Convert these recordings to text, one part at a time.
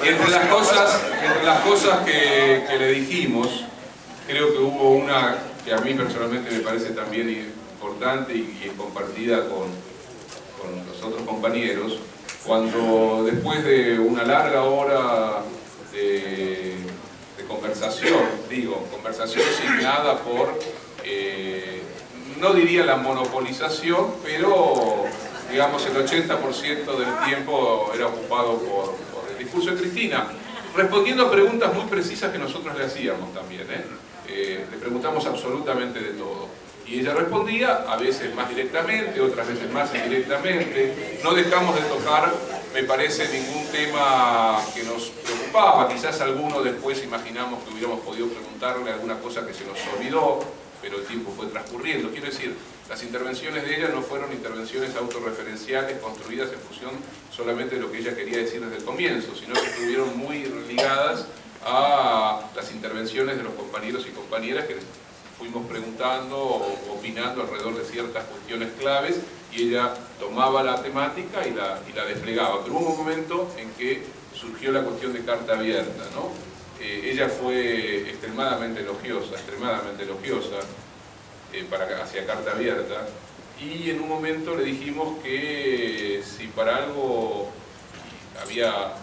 Entre las cosas que le dijimos, creo que hubo una que a mí personalmente me parece también importante y compartida con los otros compañeros, cuando después de una larga hora de conversación, conversación signada por, no diría la monopolización, pero digamos el 80% del tiempo era ocupado por el discurso de Cristina, respondiendo a preguntas muy precisas que nosotros le hacíamos también, le preguntamos absolutamente de todo. Y ella respondía, a veces más directamente, otras veces más indirectamente. No dejamos de tocar, me parece, ningún tema que nos preocupaba. Quizás alguno después imaginamos que hubiéramos podido preguntarle alguna cosa que se nos olvidó, pero el tiempo fue transcurriendo. Quiero decir, las intervenciones de ella no fueron intervenciones autorreferenciales construidas en función solamente de lo que ella quería decir desde el comienzo, sino que estuvieron muy ligadas a las intervenciones de los compañeros y compañeras que fuimos preguntando o opinando alrededor de ciertas cuestiones claves, y ella tomaba la temática y la desplegaba. Pero hubo un momento en que surgió la cuestión de carta abierta, ¿no? Ella fue extremadamente elogiosa hacia carta abierta, y en un momento le dijimos que si para algo había,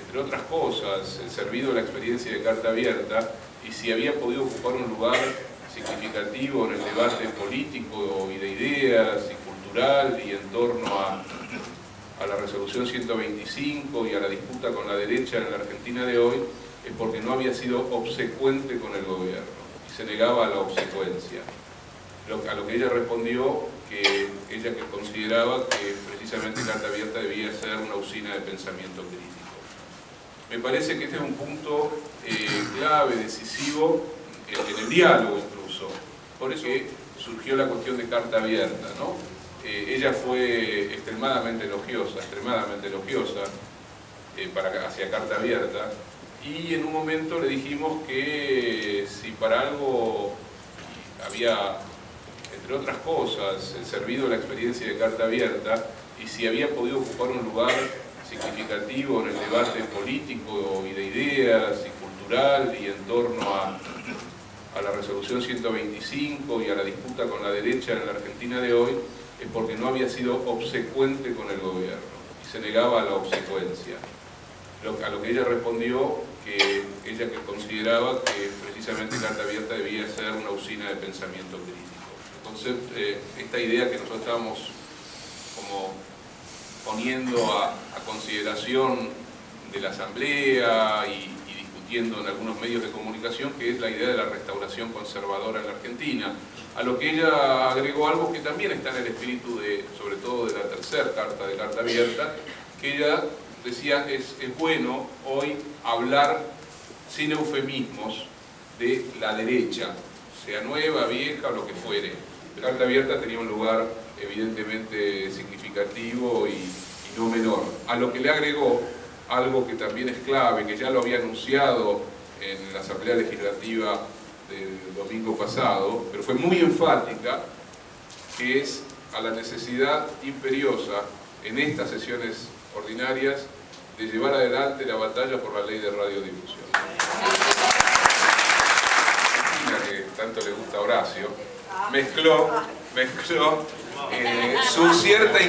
entre otras cosas, servido la experiencia de carta abierta, y si había podido ocupar un lugar significativo en el debate político y de ideas y cultural y en torno a la resolución 125 y a la disputa con la derecha en la Argentina de hoy, es porque no había sido obsecuente con el gobierno y se negaba a la obsecuencia. A lo que ella respondió que ella consideraba que precisamente carta abierta debía ser una usina de pensamiento crítico. Me parece que este es un punto clave, decisivo, en el diálogo incluso. Por eso que surgió la cuestión de carta abierta, ¿no? Ella fue extremadamente elogiosa hacia carta abierta, y en un momento le dijimos que si para algo había, entre otras cosas, servido la experiencia de carta abierta, y si había podido ocupar un lugar significativo en el debate político y de ideas y cultural y en torno a la resolución 125 y a la disputa con la derecha en la Argentina de hoy, es porque no había sido obsecuente con el gobierno y se negaba a la obsecuencia. A lo que ella respondió que ella consideraba que precisamente carta abierta debía ser una usina de pensamiento crítico. Entonces, esta idea que nosotros estábamos como poniendo a consideración de la Asamblea y discutiendo en algunos medios de comunicación, que es la idea de la restauración conservadora en la Argentina, a lo que ella agregó algo que también está en el espíritu sobre todo de la tercera carta, de carta abierta, que ella decía es bueno hoy hablar sin eufemismos de la derecha, sea nueva, vieja o lo que fuere. La carta abierta tenía un lugar evidentemente significativo y no menor. A lo que le agregó algo que también es clave, que ya lo había anunciado en la Asamblea Legislativa del domingo pasado, pero fue muy enfática, que es a la necesidad imperiosa en estas sesiones ordinarias de llevar adelante la batalla por la ley de radiodifusión. Que tanto le gusta a Horacio, mezcló su cierta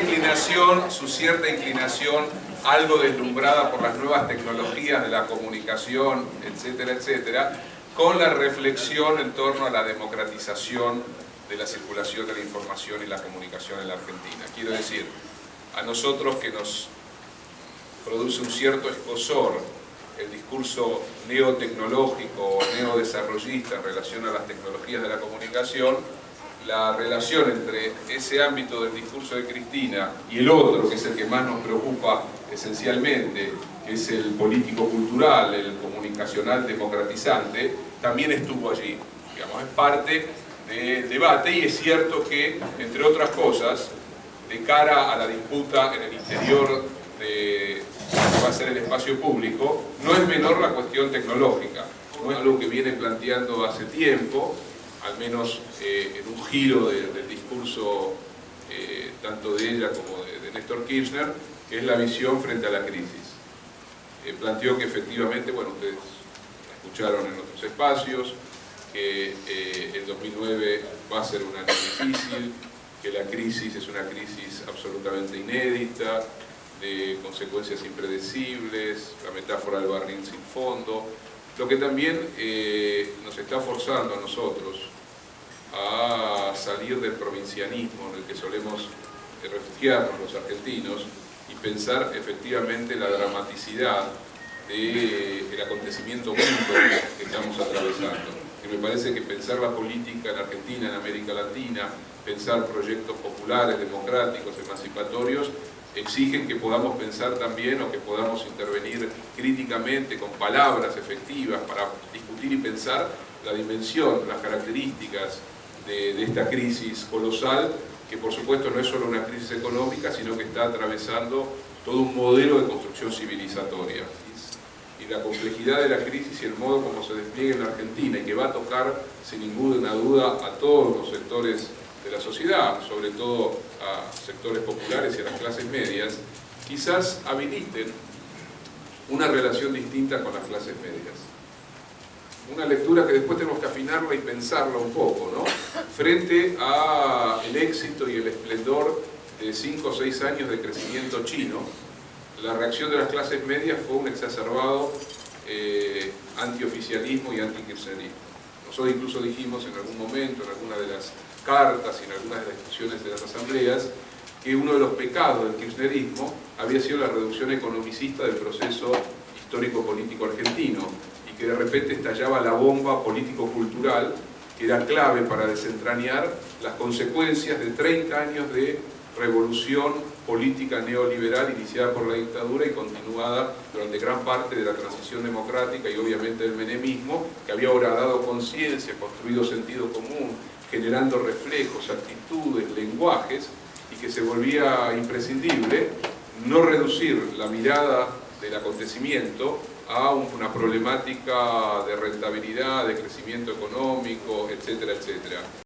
inclinación, algo deslumbrada por las nuevas tecnologías de la comunicación, etcétera, etcétera, con la reflexión en torno a la democratización de la circulación de la información y la comunicación en la Argentina. Quiero decir, a nosotros que nos produce un cierto escozor el discurso neotecnológico o neodesarrollista en relación a las tecnologías de la comunicación, la relación entre ese ámbito del discurso de Cristina y el otro, que es el que más nos preocupa esencialmente, que es el político-cultural, el comunicacional democratizante, también estuvo allí. Digamos, es parte del debate, y es cierto que, entre otras cosas, de cara a la disputa en el interior de lo que va a ser el espacio público, no es menor la cuestión tecnológica. No es algo que viene planteando hace tiempo, al menos en un giro del discurso tanto de ella como de Néstor Kirchner, que es la visión frente a la crisis. planteó que efectivamente, bueno, ustedes escucharon en otros espacios, que el 2009 va a ser un año difícil, que la crisis es una crisis absolutamente inédita, de consecuencias impredecibles, la metáfora del barril sin fondo, lo que también nos está forzando a nosotros a salir del provincianismo en el que solemos refugiarnos los argentinos y pensar efectivamente la dramaticidad del acontecimiento mundo que estamos atravesando. Y me parece que pensar la política en Argentina, en América Latina, pensar proyectos populares, democráticos, emancipatorios, exigen que podamos pensar también, o que podamos intervenir críticamente con palabras efectivas para discutir y pensar la dimensión, las características de esta crisis colosal, que por supuesto no es solo una crisis económica, sino que está atravesando todo un modelo de construcción civilizatoria. Y la complejidad de la crisis y el modo como se despliega en la Argentina, y que va a tocar sin ninguna duda a todos los sectores de la sociedad, sobre todo a sectores populares y a las clases medias, quizás habiliten una relación distinta con las clases medias. Una lectura que después tenemos que afinarla y pensarla un poco, ¿no? Frente al éxito y el esplendor de 5 o 6 años de crecimiento chino, la reacción de las clases medias fue un exacerbado antioficialismo y antikirchnerismo. Nosotros incluso dijimos en algún momento, en alguna de las cartas y en algunas de las discusiones de las asambleas, que uno de los pecados del kirchnerismo había sido la reducción economicista del proceso histórico-político argentino, y que de repente estallaba la bomba político-cultural que era clave para desentrañar las consecuencias de 30 años de revolución política neoliberal iniciada por la dictadura y continuada durante gran parte de la transición democrática y obviamente del menemismo, que había ahora dado conciencia, construido sentido común, generando reflejos, actitudes, lenguajes, y que se volvía imprescindible no reducir la mirada del acontecimiento a una problemática de rentabilidad, de crecimiento económico, etcétera, etcétera.